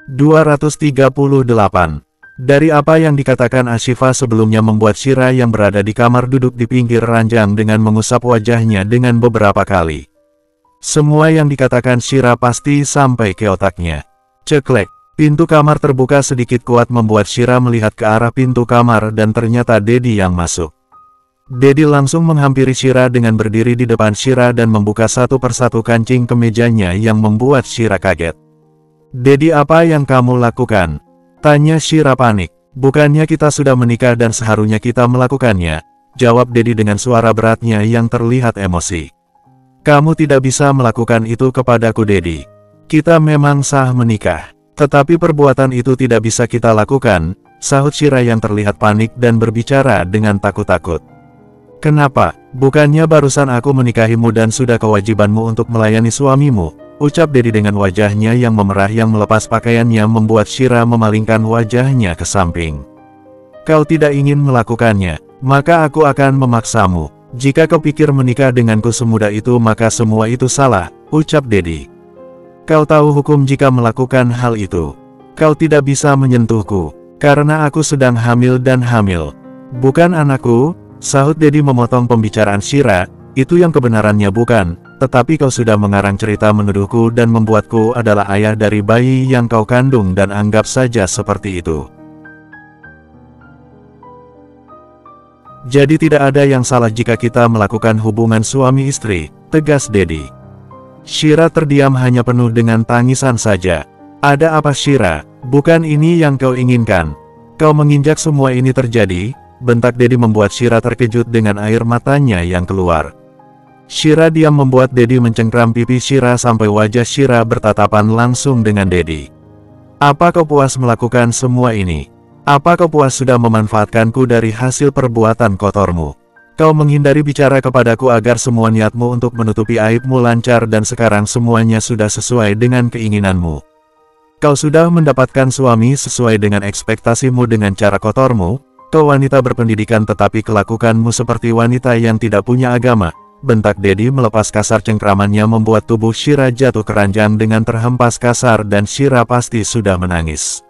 238. Dari apa yang dikatakan Ashifa sebelumnya membuat Shira yang berada di kamar duduk di pinggir ranjang dengan mengusap wajahnya dengan beberapa kali. Semua yang dikatakan Shira pasti sampai ke otaknya. Ceklek. Pintu kamar terbuka sedikit kuat membuat Shira melihat ke arah pintu kamar dan ternyata Dedi yang masuk. Dedi langsung menghampiri Shira dengan berdiri di depan Shira dan membuka satu persatu kancing kemejanya yang membuat Shira kaget. "Dedi, apa yang kamu lakukan?" tanya Shira panik. "Bukannya kita sudah menikah dan seharusnya kita melakukannya?" jawab Dedi dengan suara beratnya yang terlihat emosi. "Kamu tidak bisa melakukan itu kepadaku, Dedi. Kita memang sah menikah. Tetapi perbuatan itu tidak bisa kita lakukan," sahut Shira yang terlihat panik dan berbicara dengan takut-takut. "Kenapa? Bukannya barusan aku menikahimu dan sudah kewajibanmu untuk melayani suamimu," ucap Dedi dengan wajahnya yang memerah. Yang melepas pakaiannya membuat Shira memalingkan wajahnya ke samping. "Kau tidak ingin melakukannya, maka aku akan memaksamu. Jika kau pikir menikah denganku semudah itu maka semua itu salah," ucap Dedi. "Kau tahu hukum jika melakukan hal itu. Kau tidak bisa menyentuhku, karena aku sedang hamil dan hamil bukan anakku," sahut Dedi memotong pembicaraan Shira. "Itu yang kebenarannya bukan, tetapi kau sudah mengarang cerita menuduhku dan membuatku adalah ayah dari bayi yang kau kandung dan anggap saja seperti itu. Jadi tidak ada yang salah jika kita melakukan hubungan suami istri," tegas Dedi. Shira terdiam hanya penuh dengan tangisan saja. "Ada apa, Shira? Bukan ini yang kau inginkan. Kau menginjak semua ini terjadi," bentak Dedi membuat Shira terkejut dengan air matanya yang keluar. Shira diam membuat Dedi mencengkram pipi Shira sampai wajah Shira bertatapan langsung dengan Dedi. "Apa kau puas melakukan semua ini? Apa kau puas sudah memanfaatkanku dari hasil perbuatan kotormu? Kau menghindari bicara kepadaku agar semua niatmu untuk menutupi aibmu lancar dan sekarang semuanya sudah sesuai dengan keinginanmu. Kau sudah mendapatkan suami sesuai dengan ekspektasimu dengan cara kotormu. Kau wanita berpendidikan tetapi kelakuanmu seperti wanita yang tidak punya agama," bentak Dedi melepas kasar cengkramannya membuat tubuh Shira jatuh ke ranjang dengan terhempas kasar dan Shira pasti sudah menangis.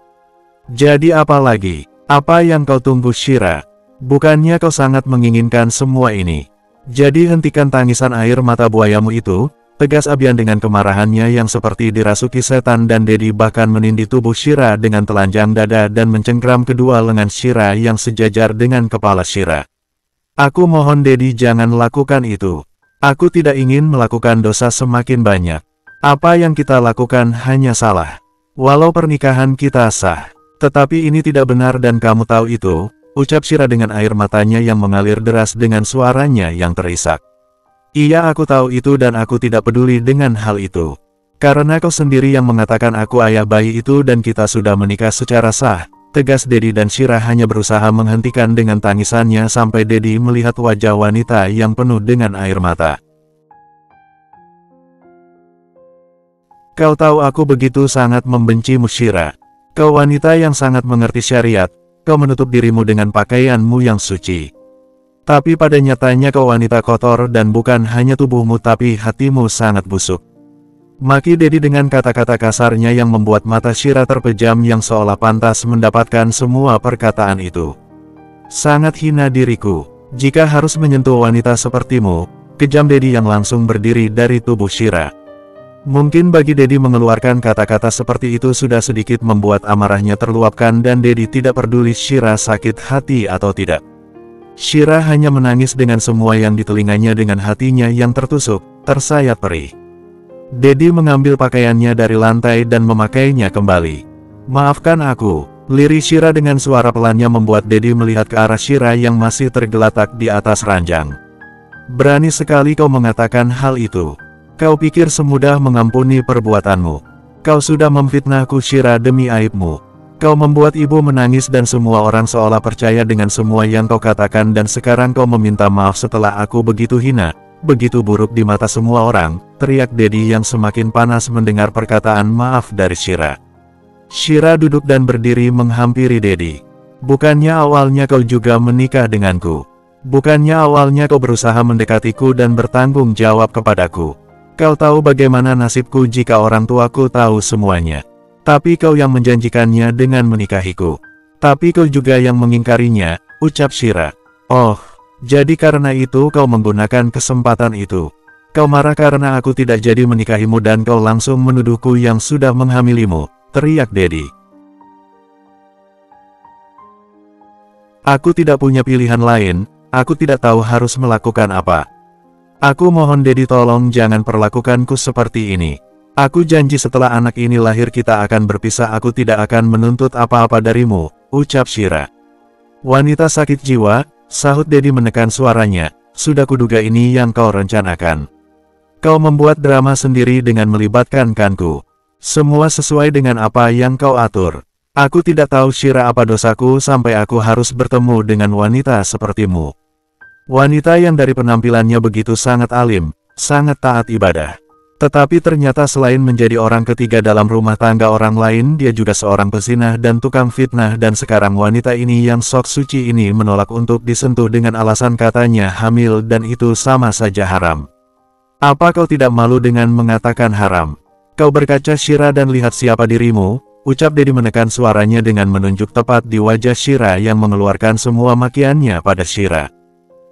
"Jadi apa lagi? Apa yang kau tunggu, Shira? Bukannya kau sangat menginginkan semua ini? Jadi hentikan tangisan air mata buayamu itu," tegas Abian dengan kemarahannya yang seperti dirasuki setan. Dan Dedi bahkan menindih tubuh Shira dengan telanjang dada dan mencengkram kedua lengan Shira yang sejajar dengan kepala Shira. "Aku mohon Dedi, jangan lakukan itu. Aku tidak ingin melakukan dosa semakin banyak. Apa yang kita lakukan hanya salah. Walau pernikahan kita sah. Tetapi ini tidak benar dan kamu tahu itu," ucap Shira dengan air matanya yang mengalir deras dengan suaranya yang terisak. "Iya, aku tahu itu dan aku tidak peduli dengan hal itu. Karena kau sendiri yang mengatakan aku ayah bayi itu dan kita sudah menikah secara sah," tegas Dedi. Dan Shira hanya berusaha menghentikan dengan tangisannya sampai Dedi melihat wajah wanita yang penuh dengan air mata. "Kau tahu aku begitu sangat membencimu, Shira. Kau wanita yang sangat mengerti syariat. Kau menutup dirimu dengan pakaianmu yang suci. Tapi pada nyatanya kau wanita kotor dan bukan hanya tubuhmu tapi hatimu sangat busuk," maki Dedi dengan kata-kata kasarnya yang membuat mata Shira terpejam yang seolah pantas mendapatkan semua perkataan itu. "Sangat hina diriku, jika harus menyentuh wanita sepertimu," kejam Dedi yang langsung berdiri dari tubuh Shira. Mungkin bagi Dedi mengeluarkan kata-kata seperti itu sudah sedikit membuat amarahnya terluapkan dan Dedi tidak peduli Shira sakit hati atau tidak. Shira hanya menangis dengan semua yang di telinganya dengan hatinya yang tertusuk, tersayat perih. Dedi mengambil pakaiannya dari lantai dan memakainya kembali. "Maafkan aku," lirik Shira dengan suara pelannya membuat Dedi melihat ke arah Shira yang masih tergeletak di atas ranjang. "Berani sekali kau mengatakan hal itu. Kau pikir semudah mengampuni perbuatanmu. Kau sudah memfitnahku, Shira, demi aibmu. Kau membuat ibu menangis dan semua orang seolah percaya dengan semua yang kau katakan dan sekarang kau meminta maaf setelah aku begitu hina, begitu buruk di mata semua orang," teriak Dedi yang semakin panas mendengar perkataan maaf dari Shira. Shira duduk dan berdiri menghampiri Dedi. "Bukannya awalnya kau juga menikah denganku? Bukannya awalnya kau berusaha mendekatiku dan bertanggung jawab kepadaku? Kau tahu bagaimana nasibku jika orang tuaku tahu semuanya. Tapi kau yang menjanjikannya dengan menikahiku. Tapi kau juga yang mengingkarinya, ucap Shira. Oh, jadi karena itu kau menggunakan kesempatan itu. Kau marah karena aku tidak jadi menikahimu dan kau langsung menuduhku yang sudah menghamilimu, teriak Dedi. Aku tidak punya pilihan lain, aku tidak tahu harus melakukan apa. Aku mohon Dedi tolong jangan perlakukanku seperti ini. Aku janji setelah anak ini lahir kita akan berpisah, aku tidak akan menuntut apa-apa darimu, ucap Shira. Wanita sakit jiwa, sahut Dedi menekan suaranya, sudah kuduga ini yang kau rencanakan. Kau membuat drama sendiri dengan melibatkan Kanku. Semua sesuai dengan apa yang kau atur. Aku tidak tahu Shira apa dosaku sampai aku harus bertemu dengan wanita sepertimu. Wanita yang dari penampilannya begitu sangat alim, sangat taat ibadah. Tetapi ternyata selain menjadi orang ketiga dalam rumah tangga orang lain, dia juga seorang pezinah dan tukang fitnah, dan sekarang wanita ini yang sok suci ini menolak untuk disentuh dengan alasan katanya hamil dan itu sama saja haram. Apa kau tidak malu dengan mengatakan haram? Kau berkaca Shira dan lihat siapa dirimu, ucap Dedi menekan suaranya dengan menunjuk tepat di wajah Shira yang mengeluarkan semua makiannya pada Shira.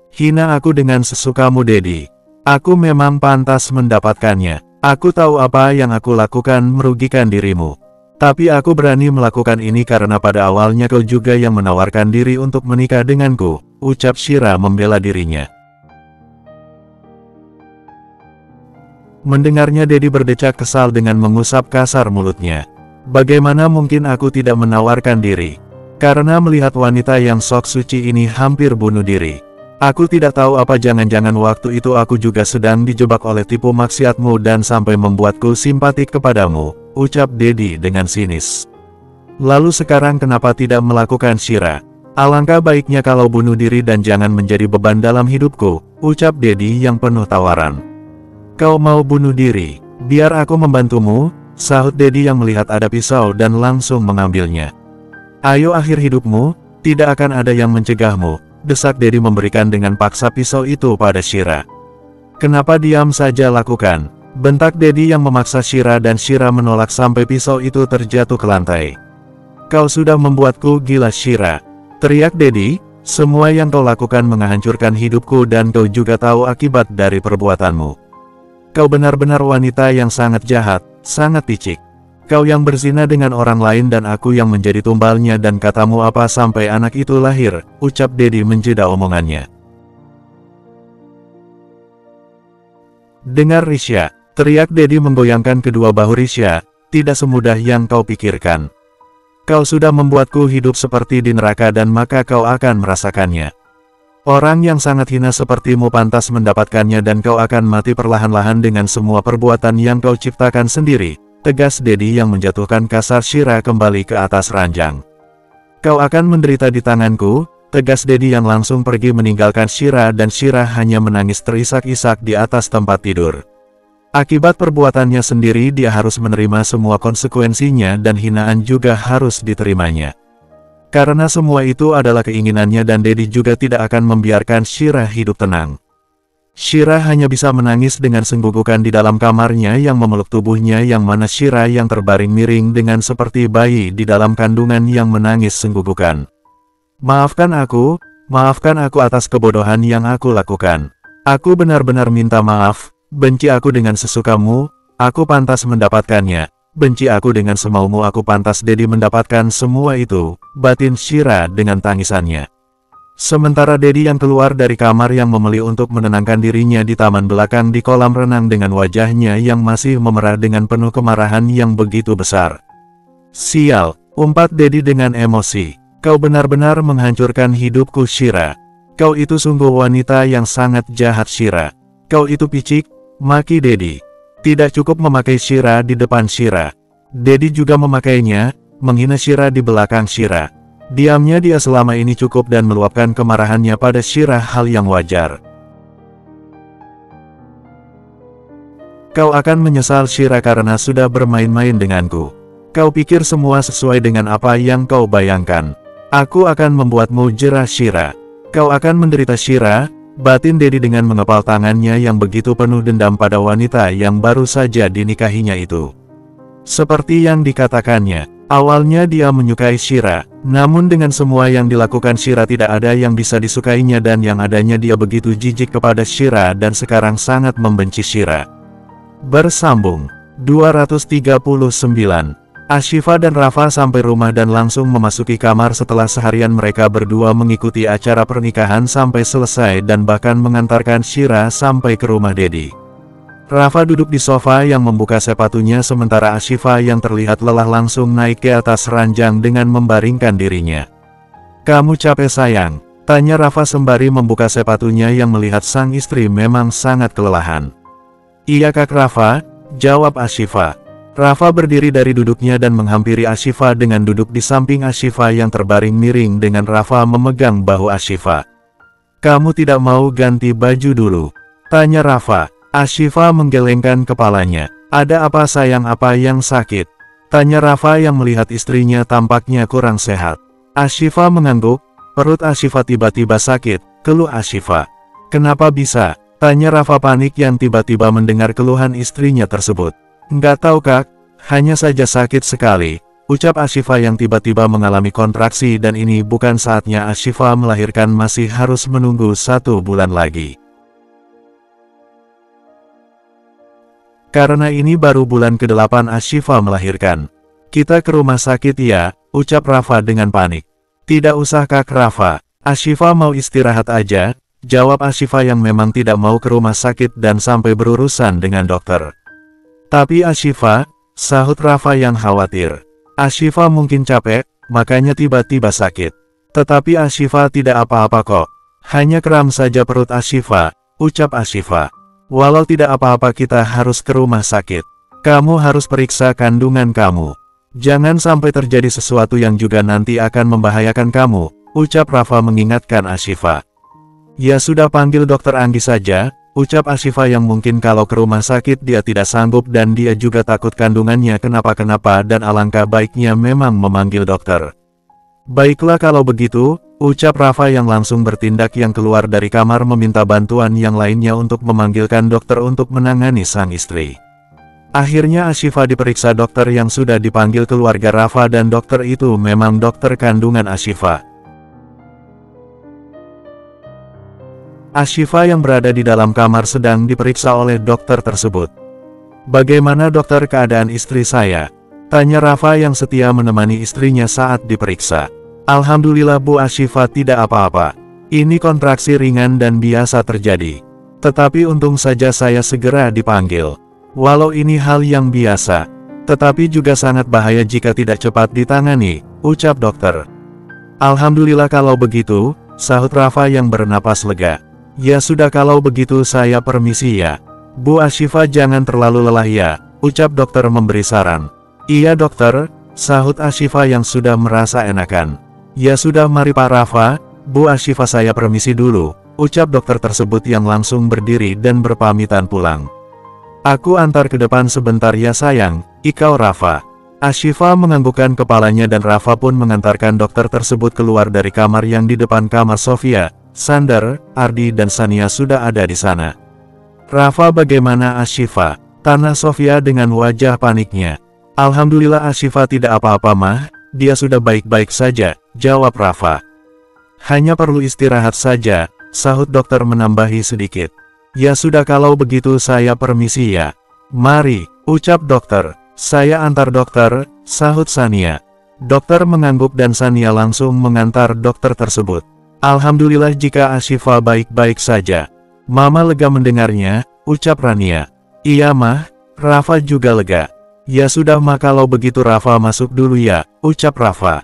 Hina aku dengan sesukamu Dedi. Aku memang pantas mendapatkannya. Aku tahu apa yang aku lakukan merugikan dirimu. Tapi aku berani melakukan ini karena pada awalnya kau juga yang menawarkan diri untuk menikah denganku, ucap Shira membela dirinya. Mendengarnya Dedi berdecak kesal dengan mengusap kasar mulutnya. Bagaimana mungkin aku tidak menawarkan diri? Karena melihat wanita yang sok suci ini hampir bunuh diri. Aku tidak tahu apa jangan-jangan waktu itu aku juga sedang dijebak oleh tipu maksiatmu dan sampai membuatku simpatik kepadamu, ucap Dedi dengan sinis. Lalu sekarang kenapa tidak melakukan Shira? Alangkah baiknya kalau bunuh diri dan jangan menjadi beban dalam hidupku, ucap Dedi yang penuh tawaran. Kau mau bunuh diri? Biar aku membantumu, sahut Dedi yang melihat ada pisau dan langsung mengambilnya. Ayo akhir hidupmu, tidak akan ada yang mencegahmu, desak Dedi memberikan dengan paksa pisau itu pada Shira. Kenapa diam saja lakukan? Bentak Dedi yang memaksa Shira dan Shira menolak sampai pisau itu terjatuh ke lantai. Kau sudah membuatku gila Shira, teriak Dedi, semua yang kau lakukan menghancurkan hidupku dan kau juga tahu akibat dari perbuatanmu. Kau benar-benar wanita yang sangat jahat, sangat picik. Kau yang berzina dengan orang lain dan aku yang menjadi tumbalnya dan katamu apa sampai anak itu lahir, ucap Dedi menjeda omongannya. Dengar Risha, teriak Dedi menggoyangkan kedua bahu Risha, tidak semudah yang kau pikirkan. Kau sudah membuatku hidup seperti di neraka dan maka kau akan merasakannya. Orang yang sangat hina sepertimu pantas mendapatkannya dan kau akan mati perlahan-lahan dengan semua perbuatan yang kau ciptakan sendiri, tegas Dedi yang menjatuhkan kasar Shira kembali ke atas ranjang. Kau akan menderita di tanganku, tegas Dedi yang langsung pergi meninggalkan Shira dan Shira hanya menangis terisak-isak di atas tempat tidur. Akibat perbuatannya sendiri dia harus menerima semua konsekuensinya dan hinaan juga harus diterimanya. Karena semua itu adalah keinginannya dan Dedi juga tidak akan membiarkan Shira hidup tenang. Shira hanya bisa menangis dengan senggugukan di dalam kamarnya yang memeluk tubuhnya yang mana Shira yang terbaring miring dengan seperti bayi di dalam kandungan yang menangis senggugukan. Maafkan aku atas kebodohan yang aku lakukan. Aku benar-benar minta maaf, benci aku dengan sesukamu, aku pantas mendapatkannya. Benci aku dengan semaumu, aku pantas Dedi mendapatkan semua itu, batin Shira dengan tangisannya. Sementara Dedi yang keluar dari kamar yang memilih untuk menenangkan dirinya di taman belakang di kolam renang dengan wajahnya yang masih memerah dengan penuh kemarahan yang begitu besar. Sial, umpat Dedi dengan emosi. Kau benar-benar menghancurkan hidupku Shira. Kau itu sungguh wanita yang sangat jahat Shira. Kau itu picik, maki Dedi. Tidak cukup memakai Shira di depan Shira. Dedi juga memakainya, menghina Shira di belakang Shira. Diamnya dia selama ini cukup dan meluapkan kemarahannya pada Shira hal yang wajar. Kau akan menyesal Shira karena sudah bermain-main denganku. Kau pikir semua sesuai dengan apa yang kau bayangkan. Aku akan membuatmu jerah Shira. Kau akan menderita Shira, batin Dedi dengan mengepal tangannya yang begitu penuh dendam pada wanita yang baru saja dinikahinya itu. Seperti yang dikatakannya, awalnya dia menyukai Shira, namun dengan semua yang dilakukan Shira tidak ada yang bisa disukainya dan yang adanya dia begitu jijik kepada Shira dan sekarang sangat membenci Shira. Bersambung 239. Ashifa dan Rafa sampai rumah dan langsung memasuki kamar setelah seharian mereka berdua mengikuti acara pernikahan sampai selesai dan bahkan mengantarkan Shira sampai ke rumah Dedi. Rafa duduk di sofa yang membuka sepatunya sementara Ashifa yang terlihat lelah langsung naik ke atas ranjang dengan membaringkan dirinya. "Kamu capek sayang?" tanya Rafa sembari membuka sepatunya yang melihat sang istri memang sangat kelelahan. "Iya Kak Rafa," jawab Ashifa. Rafa berdiri dari duduknya dan menghampiri Ashifa dengan duduk di samping Ashifa yang terbaring miring dengan Rafa memegang bahu Ashifa. "Kamu tidak mau ganti baju dulu?" tanya Rafa. Ashifa menggelengkan kepalanya. "Ada apa sayang, apa yang sakit?" tanya Rafa yang melihat istrinya tampaknya kurang sehat. Ashifa mengangguk, perut Ashifa tiba-tiba sakit, keluh Ashifa. "Kenapa bisa?" tanya Rafa panik yang tiba-tiba mendengar keluhan istrinya tersebut. "Nggak tahu Kak, hanya saja sakit sekali," ucap Ashifa yang tiba-tiba mengalami kontraksi dan ini bukan saatnya Ashifa melahirkan, masih harus menunggu 1 bulan lagi. Karena ini baru bulan ke-8 Ashifa melahirkan. "Kita ke rumah sakit ya," ucap Rafa dengan panik. "Tidak usah Kak Rafa, Ashifa mau istirahat aja," jawab Ashifa yang memang tidak mau ke rumah sakit dan sampai berurusan dengan dokter. "Tapi Ashifa," sahut Rafa yang khawatir. "Ashifa mungkin capek, makanya tiba-tiba sakit." "Tetapi Ashifa tidak apa-apa kok. Hanya kram saja perut Ashifa," ucap Ashifa. "Walau tidak apa-apa kita harus ke rumah sakit. Kamu harus periksa kandungan kamu. Jangan sampai terjadi sesuatu yang juga nanti akan membahayakan kamu," ucap Rafa mengingatkan Ashifa. "Ya sudah panggil dokter Anggi saja," ucap Ashifa yang mungkin kalau ke rumah sakit dia tidak sanggup dan dia juga takut kandungannya kenapa-kenapa dan alangkah baiknya memang memanggil dokter. "Baiklah kalau begitu," ucap Rafa yang langsung bertindak yang keluar dari kamar meminta bantuan yang lainnya untuk memanggilkan dokter untuk menangani sang istri. Akhirnya Ashifa diperiksa dokter yang sudah dipanggil keluarga Rafa dan dokter itu memang dokter kandungan Ashifa. Ashifa yang berada di dalam kamar sedang diperiksa oleh dokter tersebut. "Bagaimana dokter keadaan istri saya?" tanya Rafa yang setia menemani istrinya saat diperiksa. "Alhamdulillah Bu Ashifa tidak apa-apa. Ini kontraksi ringan dan biasa terjadi. Tetapi untung saja saya segera dipanggil. Walau ini hal yang biasa, tetapi juga sangat bahaya jika tidak cepat ditangani," ucap dokter. "Alhamdulillah kalau begitu," sahut Rafa yang bernapas lega. "Ya sudah kalau begitu saya permisi ya. Bu Ashifa jangan terlalu lelah ya," ucap dokter memberi saran. "Iya dokter," sahut Ashifa yang sudah merasa enakan. "Ya sudah mari Pak Rafa, Bu Ashifa saya permisi dulu," ucap dokter tersebut yang langsung berdiri dan berpamitan pulang. "Aku antar ke depan sebentar ya sayang, ikau Rafa." Ashifa menganggukkan kepalanya dan Rafa pun mengantarkan dokter tersebut keluar dari kamar yang di depan kamar Sofia. Sander, Ardi dan Sania sudah ada di sana. "Rafa bagaimana Ashifa?" tanya Sofia dengan wajah paniknya. "Alhamdulillah Ashifa tidak apa-apa mah, dia sudah baik-baik saja," jawab Rafa. "Hanya perlu istirahat saja," sahut dokter menambahi sedikit. "Ya sudah kalau begitu saya permisi ya." "Mari," ucap dokter. "Saya antar dokter," sahut Sania. Dokter mengangguk dan Sania langsung mengantar dokter tersebut. "Alhamdulillah jika Ashifa baik-baik saja. Mama lega mendengarnya," ucap Rania. "Iya mah," Rafa juga lega. "Ya sudah mah kalau begitu Rafa masuk dulu ya," ucap Rafa.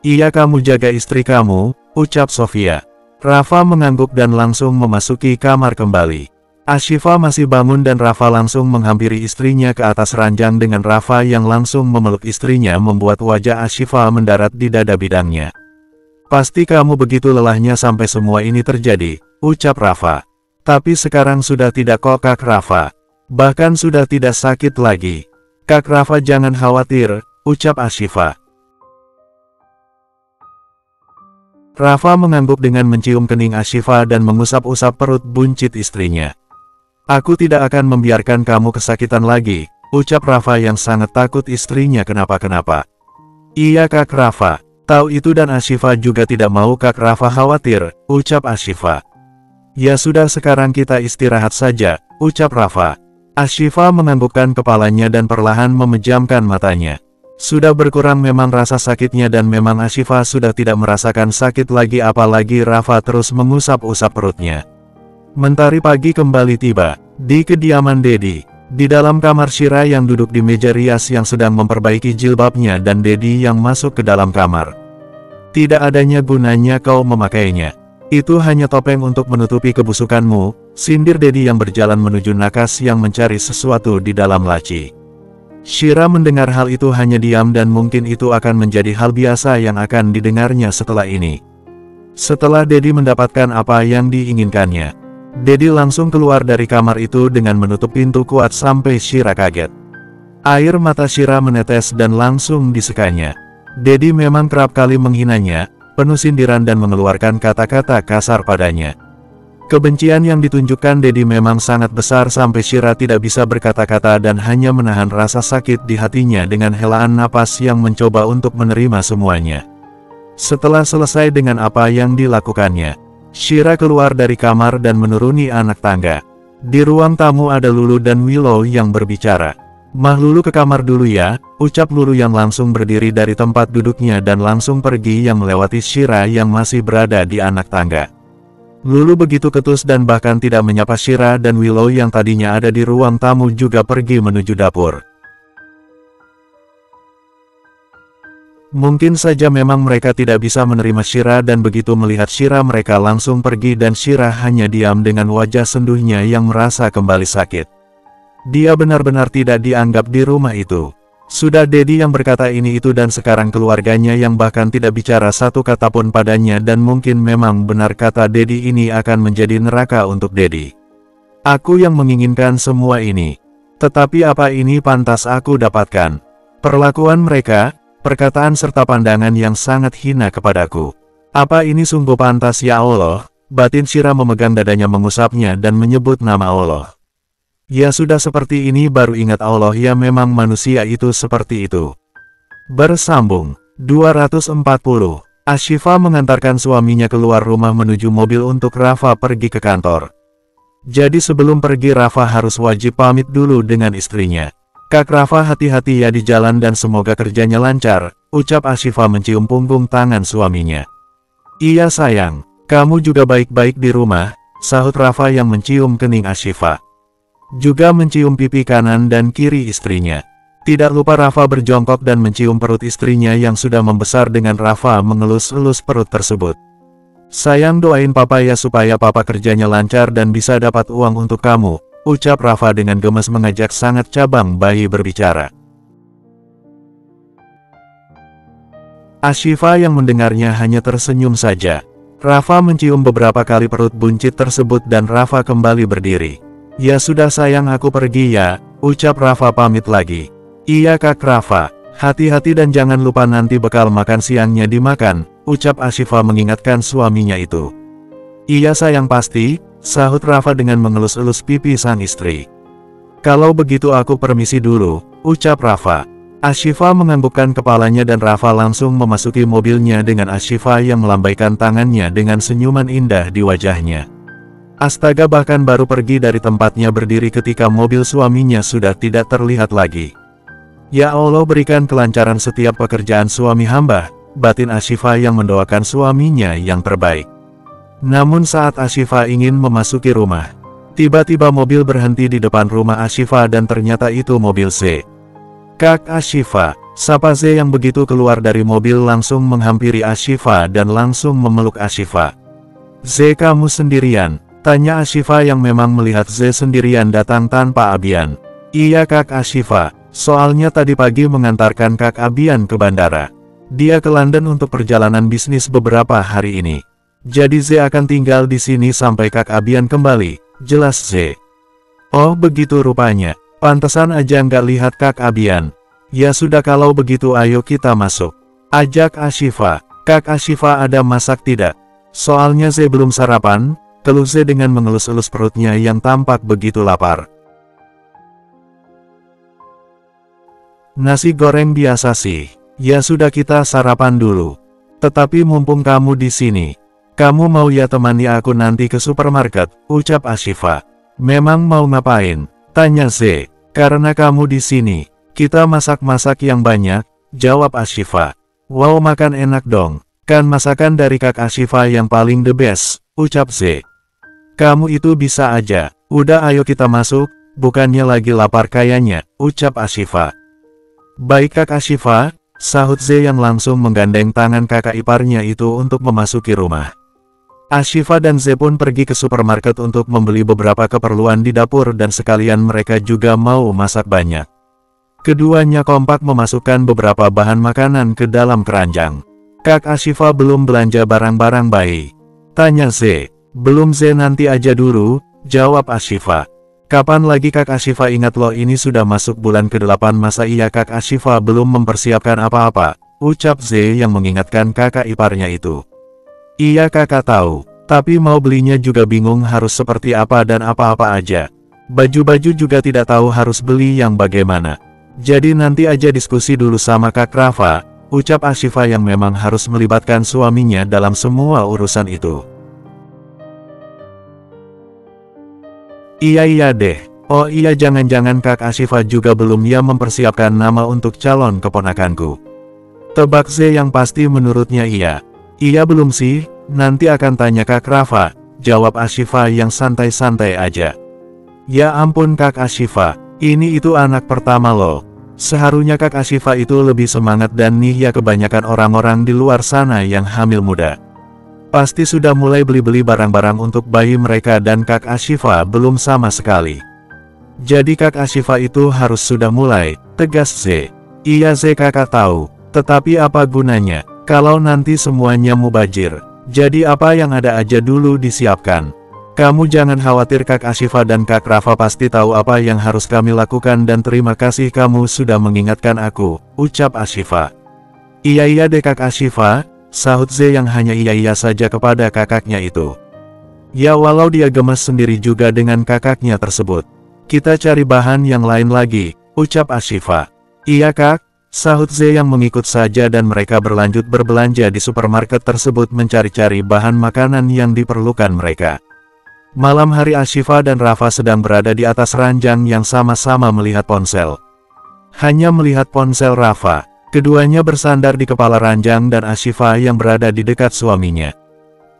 "Iya kamu jaga istri kamu," ucap Sofia. Rafa mengangguk dan langsung memasuki kamar kembali. Ashifa masih bangun dan Rafa langsung menghampiri istrinya ke atas ranjang dengan Rafa yang langsung memeluk istrinya membuat wajah Ashifa mendarat di dada bidangnya. "Pasti kamu begitu lelahnya sampai semua ini terjadi," ucap Rafa. "Tapi sekarang sudah tidak kok Kak Rafa. Bahkan sudah tidak sakit lagi." "Kak Rafa jangan khawatir," ucap Ashifa. Rafa mengangguk dengan mencium kening Ashifa dan mengusap-usap perut buncit istrinya. "Aku tidak akan membiarkan kamu kesakitan lagi," ucap Rafa yang sangat takut istrinya kenapa-kenapa. Iya Kak Rafa, tahu itu dan Ashifa juga tidak mau Kak Rafa khawatir, ucap Ashifa. Ya sudah sekarang kita istirahat saja, ucap Rafa. Ashifa menganggukkan kepalanya dan perlahan memejamkan matanya. Sudah berkurang memang rasa sakitnya dan memang Ashifa sudah tidak merasakan sakit lagi apalagi Rafa terus mengusap-usap perutnya. Mentari pagi kembali tiba, di kediaman Dedi. Di dalam kamar Shira yang duduk di meja rias yang sedang memperbaiki jilbabnya dan Dedi yang masuk ke dalam kamar. Tidak adanya gunanya kau memakainya. Itu hanya topeng untuk menutupi kebusukanmu, sindir Dedi yang berjalan menuju Nakas yang mencari sesuatu di dalam laci. Shira mendengar hal itu hanya diam dan mungkin itu akan menjadi hal biasa yang akan didengarnya setelah ini. Setelah Dedi mendapatkan apa yang diinginkannya, Dedi langsung keluar dari kamar itu dengan menutup pintu kuat sampai Shira kaget. Air mata Shira menetes dan langsung disekanya. Dedi memang kerap kali menghinanya, penuh sindiran dan mengeluarkan kata-kata kasar padanya. Kebencian yang ditunjukkan Dedi memang sangat besar sampai Shira tidak bisa berkata-kata dan hanya menahan rasa sakit di hatinya dengan helaan napas yang mencoba untuk menerima semuanya. Setelah selesai dengan apa yang dilakukannya, Shira keluar dari kamar dan menuruni anak tangga. Di ruang tamu ada Lulu dan Willow yang berbicara. "Mah Lulu ke kamar dulu ya," ucap Lulu yang langsung berdiri dari tempat duduknya dan langsung pergi yang melewati Shira yang masih berada di anak tangga. Lulu begitu ketus dan bahkan tidak menyapa Shira dan Willow yang tadinya ada di ruang tamu juga pergi menuju dapur. Mungkin saja memang mereka tidak bisa menerima Shira dan begitu melihat Shira mereka langsung pergi dan Shira hanya diam dengan wajah senduhnya yang merasa kembali sakit. Dia benar-benar tidak dianggap di rumah itu. Sudah Dedi yang berkata ini itu dan sekarang keluarganya yang bahkan tidak bicara satu kata pun padanya dan mungkin memang benar kata Dedi ini akan menjadi neraka untuk Dedi. Aku yang menginginkan semua ini. Tetapi apa ini pantas aku dapatkan? Perlakuan mereka, perkataan serta pandangan yang sangat hina kepadaku. Apa ini sungguh pantas ya Allah? Batin Shira memegang dadanya mengusapnya dan menyebut nama Allah. Ya sudah seperti ini baru ingat Allah ya memang manusia itu seperti itu. Bersambung 240. Ashifa mengantarkan suaminya keluar rumah menuju mobil untuk Rafa pergi ke kantor. Jadi sebelum pergi Rafa harus wajib pamit dulu dengan istrinya. Kak Rafa hati-hati ya di jalan dan semoga kerjanya lancar, ucap Ashifa mencium punggung tangan suaminya. Iya sayang, kamu juga baik-baik di rumah, sahut Rafa yang mencium kening Ashifa. Juga mencium pipi kanan dan kiri istrinya. Tidak lupa Rafa berjongkok dan mencium perut istrinya yang sudah membesar dengan Rafa mengelus-elus perut tersebut. Sayang doain papa ya supaya papa kerjanya lancar dan bisa dapat uang untuk kamu, ucap Rafa dengan gemes mengajak sangat cabang bayi berbicara. Ashifa yang mendengarnya hanya tersenyum saja. Rafa mencium beberapa kali perut buncit tersebut dan Rafa kembali berdiri. Ya sudah sayang aku pergi ya, ucap Rafa pamit lagi. Iya Kak Rafa, hati-hati dan jangan lupa nanti bekal makan siangnya dimakan, ucap Ashifa mengingatkan suaminya itu. Iya sayang pasti, sahut Rafa dengan mengelus-elus pipi sang istri. Kalau begitu aku permisi dulu, ucap Rafa. Ashifa menganggukkan kepalanya dan Rafa langsung memasuki mobilnya dengan Ashifa yang melambaikan tangannya dengan senyuman indah di wajahnya. Astaga bahkan baru pergi dari tempatnya berdiri ketika mobil suaminya sudah tidak terlihat lagi. Ya Allah berikan kelancaran setiap pekerjaan suami hamba, batin Ashifa yang mendoakan suaminya yang terbaik. Namun saat Ashifa ingin memasuki rumah, tiba-tiba mobil berhenti di depan rumah Ashifa dan ternyata itu mobil Z. Kak Ashifa, sapa Z yang begitu keluar dari mobil langsung menghampiri Ashifa dan langsung memeluk Ashifa. Z kamu sendirian? Tanya Ashifa yang memang melihat Z sendirian datang tanpa Abian. Iya Kak Ashifa, soalnya tadi pagi mengantarkan Kak Abian ke bandara. Dia ke London untuk perjalanan bisnis beberapa hari ini. Jadi Z akan tinggal di sini sampai Kak Abian kembali, jelas Z. Oh begitu rupanya, pantesan aja nggak lihat Kak Abian. Ya sudah kalau begitu ayo kita masuk. Ajak Ashifa. Kak Ashifa ada masak tidak? Soalnya Z belum sarapan. Keluh Z dengan mengelus-elus perutnya yang tampak begitu lapar. Nasi goreng biasa sih. Ya sudah kita sarapan dulu. Tetapi mumpung kamu di sini, kamu mau ya temani aku nanti ke supermarket, ucap Ashifa. Memang mau ngapain? Tanya Z. Karena kamu di sini, kita masak-masak yang banyak, jawab Ashifa. Wow, makan enak dong. Kan masakan dari Kak Ashifa yang paling the best, ucap Z. Kamu itu bisa aja. Udah ayo kita masuk, bukannya lagi lapar kayaknya, ucap Ashifa. Baik Kak Ashifa, sahut Z yang langsung menggandeng tangan kakak iparnya itu untuk memasuki rumah. Ashifa dan Z pun pergi ke supermarket untuk membeli beberapa keperluan di dapur dan sekalian mereka juga mau masak banyak. Keduanya kompak memasukkan beberapa bahan makanan ke dalam keranjang. Kak Ashifa belum belanja barang-barang bayi. Tanya Z. Belum Z, nanti aja dulu, jawab Ashifa. Kapan lagi Kak Ashifa, ingat loh ini sudah masuk bulan ke-8, masa iya Kak Ashifa belum mempersiapkan apa-apa, ucap Z yang mengingatkan kakak iparnya itu. Iya kakak tahu, tapi mau belinya juga bingung harus seperti apa dan apa-apa aja. Baju-baju juga tidak tahu harus beli yang bagaimana. Jadi nanti aja diskusi dulu sama Kak Rafa, ucap Ashifa yang memang harus melibatkan suaminya dalam semua urusan itu. Iya deh. Oh iya, jangan-jangan Kak Ashifa juga belum ya mempersiapkan nama untuk calon keponakanku. Tebak Z yang pasti menurutnya iya. Iya belum sih, nanti akan tanya Kak Rafa, jawab Ashifa yang santai-santai aja. Ya ampun Kak Ashifa, ini itu anak pertama loh. Seharusnya Kak Ashifa itu lebih semangat dan nih ya kebanyakan orang-orang di luar sana yang hamil muda. Pasti sudah mulai beli-beli barang-barang untuk bayi mereka dan Kak Ashifa belum sama sekali. Jadi Kak Ashifa itu harus sudah mulai, tegas Z. Iya Z kakak tahu, tetapi apa gunanya? Kalau nanti semuanya mubazir, jadi apa yang ada aja dulu disiapkan. Kamu jangan khawatir, Kak Ashifa dan Kak Rafa pasti tahu apa yang harus kami lakukan dan terima kasih kamu sudah mengingatkan aku, ucap Ashifa. Iya deh Kak Ashifa, sahut Z yang hanya iya saja kepada kakaknya itu. Ya walau dia gemes sendiri juga dengan kakaknya tersebut. Kita cari bahan yang lain lagi, ucap Ashifa. Iya Kak. Sahut Z yang mengikut saja dan mereka berlanjut berbelanja di supermarket tersebut mencari-cari bahan makanan yang diperlukan mereka. Malam hari Ashifa dan Rafa sedang berada di atas ranjang yang sama-sama melihat ponsel. Hanya melihat ponsel Rafa, keduanya bersandar di kepala ranjang dan Ashifa yang berada di dekat suaminya.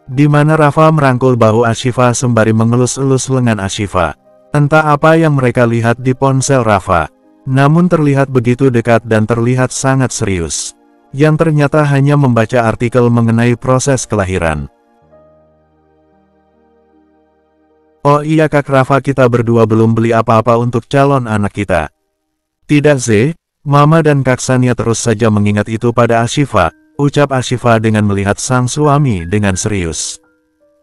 Di mana Rafa merangkul bahu Ashifa sembari mengelus-elus lengan Ashifa. Entah apa yang mereka lihat di ponsel Rafa. Namun terlihat begitu dekat dan terlihat sangat serius. Yang ternyata hanya membaca artikel mengenai proses kelahiran. Oh iya Kak Rafa, kita berdua belum beli apa-apa untuk calon anak kita. Tidak Z, Mama dan Kak Sania terus saja mengingat itu pada Ashifa, ucap Ashifa dengan melihat sang suami dengan serius.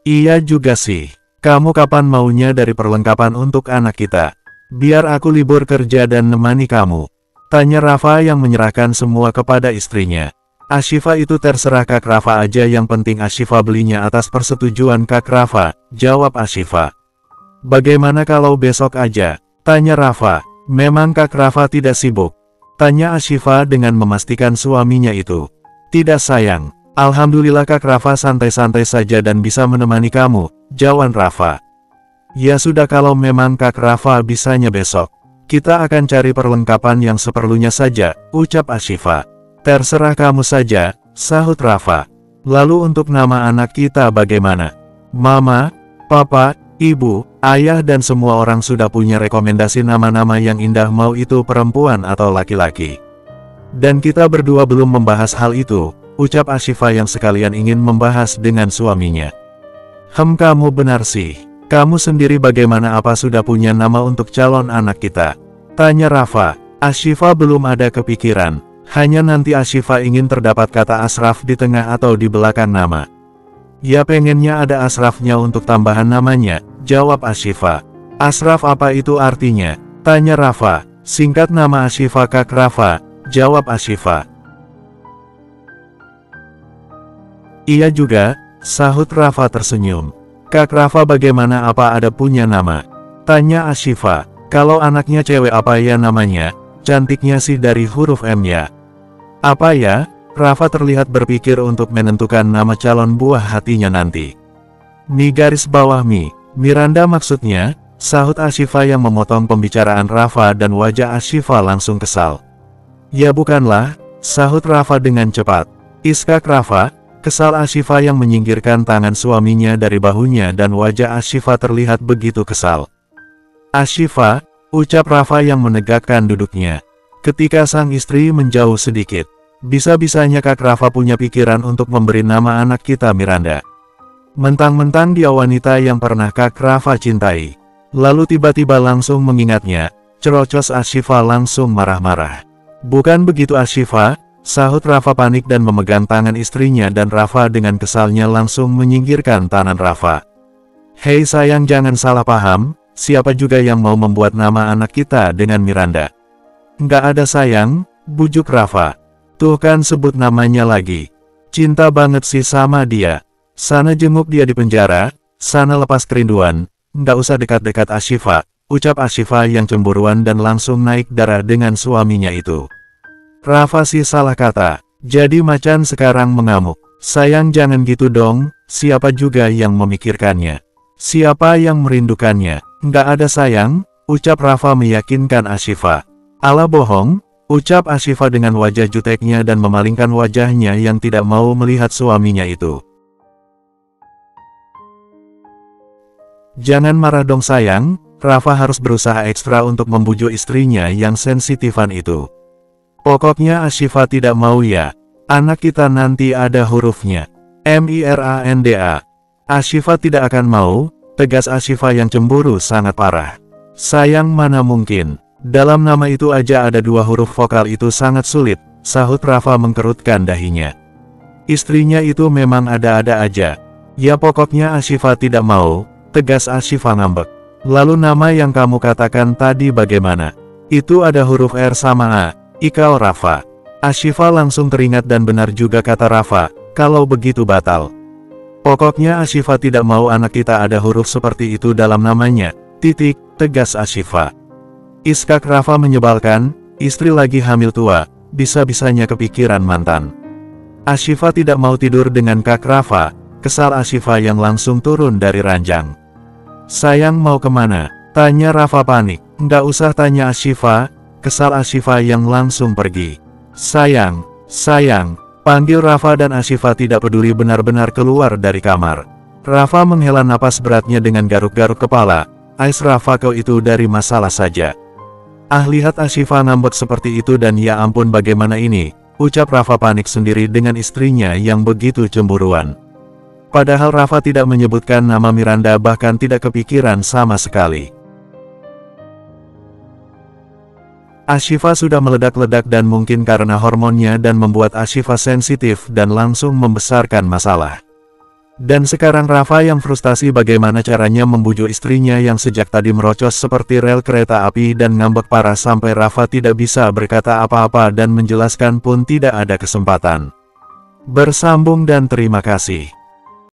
Iya juga sih, kamu kapan maunya dari perlengkapan untuk anak kita? Biar aku libur kerja dan nemani kamu, tanya Rafa yang menyerahkan semua kepada istrinya. Ashifa itu terserah Kak Rafa aja, yang penting Ashifa belinya atas persetujuan Kak Rafa, jawab Ashifa. Bagaimana kalau besok aja? Tanya Rafa. Memang Kak Rafa tidak sibuk? Tanya Ashifa dengan memastikan suaminya itu. Tidak sayang, alhamdulillah Kak Rafa santai-santai saja dan bisa menemani kamu, jawab Rafa. Ya sudah, kalau memang Kak Rafa bisanya besok, kita akan cari perlengkapan yang seperlunya saja, ucap Ashifa. Terserah kamu saja, sahut Rafa. Lalu untuk nama anak kita bagaimana? Mama, Papa, Ibu, Ayah dan semua orang sudah punya rekomendasi nama-nama yang indah, mau itu perempuan atau laki-laki. Dan kita berdua belum membahas hal itu, ucap Ashifa yang sekalian ingin membahas dengan suaminya. Kamu benar sih. Kamu sendiri bagaimana, apa sudah punya nama untuk calon anak kita? Tanya Rafa. Ashifa belum ada kepikiran. Hanya nanti Ashifa ingin terdapat kata Ashraf di tengah atau di belakang nama. Ya pengennya ada Ashrafnya untuk tambahan namanya, jawab Ashifa. Ashraf apa itu artinya? Tanya Rafa. Singkat nama Ashifa Kak Rafa, jawab Ashifa. Iya juga, sahut Rafa tersenyum. Kak Rafa bagaimana, apa ada punya nama? Tanya Ashifa. Kalau anaknya cewek apa ya namanya? cantiknya sih dari huruf M-nya. Apa ya? Rafa terlihat berpikir untuk menentukan nama calon buah hatinya nanti. Mi garis bawah Mi, Miranda maksudnya, sahut Ashifa yang memotong pembicaraan Rafa dan wajah Ashifa langsung kesal. Ya bukanlah, sahut Rafa dengan cepat. Iskak Rafa, kesal Ashifa yang menyingkirkan tangan suaminya dari bahunya dan wajah Ashifa terlihat begitu kesal. Ashifa, ucap Rafa yang menegakkan duduknya. Ketika sang istri menjauh sedikit. Bisa-bisanya Kak Rafa punya pikiran untuk memberi nama anak kita Miranda. Mentang-mentang dia wanita yang pernah Kak Rafa cintai. Lalu tiba-tiba langsung mengingatnya, cerocos Ashifa langsung marah-marah. Bukan begitu Ashifa, sahut Rafa panik dan memegang tangan istrinya dan Rafa dengan kesalnya langsung menyingkirkan tangan Rafa. Hei sayang jangan salah paham, siapa juga yang mau membuat nama anak kita dengan Miranda? Nggak ada sayang, bujuk Rafa. Tuh kan sebut namanya lagi. Cinta banget sih sama dia. Sana jenguk dia di penjara, sana lepas kerinduan, nggak usah dekat-dekat Ashifa, ucap Ashifa yang cemburuan dan langsung naik darah dengan suaminya itu. Rafa sih salah kata, jadi macan sekarang mengamuk. Sayang jangan gitu dong, siapa juga yang memikirkannya? Siapa yang merindukannya? Nggak ada sayang, ucap Rafa meyakinkan Ashifa. Alah bohong, ucap Ashifa dengan wajah juteknya dan memalingkan wajahnya yang tidak mau melihat suaminya itu. Jangan marah dong sayang, Rafa harus berusaha ekstra untuk membujuk istrinya yang sensitifan itu. Pokoknya Ashifa tidak mau ya, anak kita nanti ada hurufnya. Miranda. Ashifa tidak akan mau, tegas Ashifa yang cemburu sangat parah. Sayang mana mungkin. Dalam nama itu aja ada dua huruf vokal itu sangat sulit, sahut Rafa mengkerutkan dahinya. Istrinya itu memang ada-ada aja. Ya pokoknya Ashifa tidak mau, tegas Ashifa ngambek. Lalu nama yang kamu katakan tadi bagaimana? Itu ada huruf R sama A, ikau Rafa. Ashifa langsung teringat dan benar juga kata Rafa, kalau begitu batal. Pokoknya Ashifa tidak mau anak kita ada huruf seperti itu dalam namanya, titik, tegas Ashifa. Iskak Rafa menyebalkan, istri lagi hamil tua, bisa-bisanya kepikiran mantan. Ashifa tidak mau tidur dengan Kak Rafa, kesal Ashifa yang langsung turun dari ranjang. Sayang mau kemana? Tanya Rafa panik. Nggak usah tanya Ashifa, kesal Ashifa yang langsung pergi. Sayang, panggil Rafa dan Ashifa tidak peduli benar-benar keluar dari kamar. Rafa menghela napas beratnya dengan garuk-garuk kepala. Ais Rafa kau itu dari masalah saja. Ah lihat Ashifa ngambek seperti itu dan ya ampun bagaimana ini, ucap Rafa panik sendiri dengan istrinya yang begitu cemburuan. Padahal Rafa tidak menyebutkan nama Miranda bahkan tidak kepikiran sama sekali. Ashifa sudah meledak-ledak dan mungkin karena hormonnya dan membuat Ashifa sensitif dan langsung membesarkan masalah. Dan sekarang Rafa yang frustasi bagaimana caranya membujuk istrinya yang sejak tadi merocos seperti rel kereta api dan ngambek parah sampai Rafa tidak bisa berkata apa-apa dan menjelaskan pun tidak ada kesempatan. Bersambung dan terima kasih.